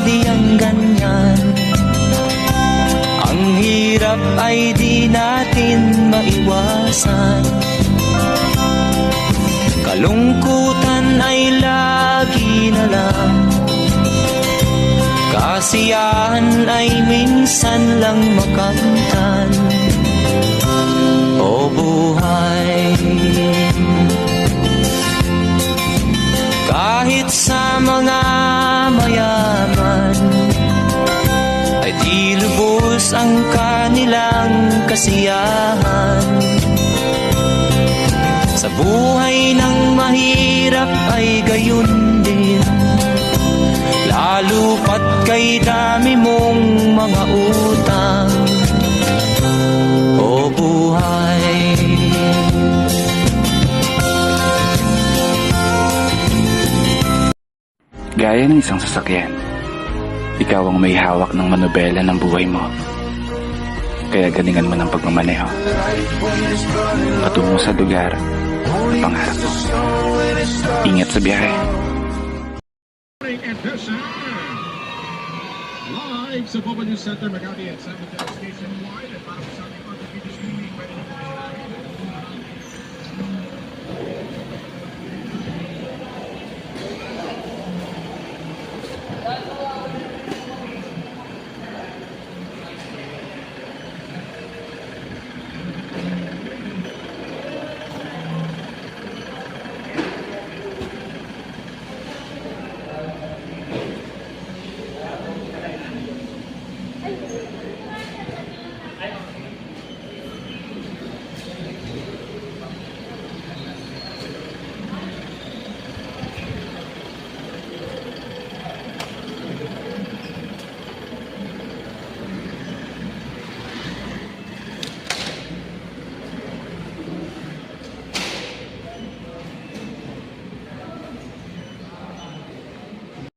di ang ganyan. Ang hirap ay di natin maiwasan, kalungkutan ay lagi na lang, kasiyahan ay minsan lang makamtan. O buhay, kahit sa mga mayaman ay di lubos ang kanilang kasiyahan. Sa buhay ng mahirap ay gayon din, lalo pat kay dami mong mga utang. O buhay, gaya ng isang sasakyan, ikaw ang may hawak ng manobela ng buhay mo. Kaya galingan mo ng pagmamaneho patungo sa lugar na pangarap mo. Ingat sa biyahe. Live sa Bobo News Center, Makati at San Mateo Station Wide at para sa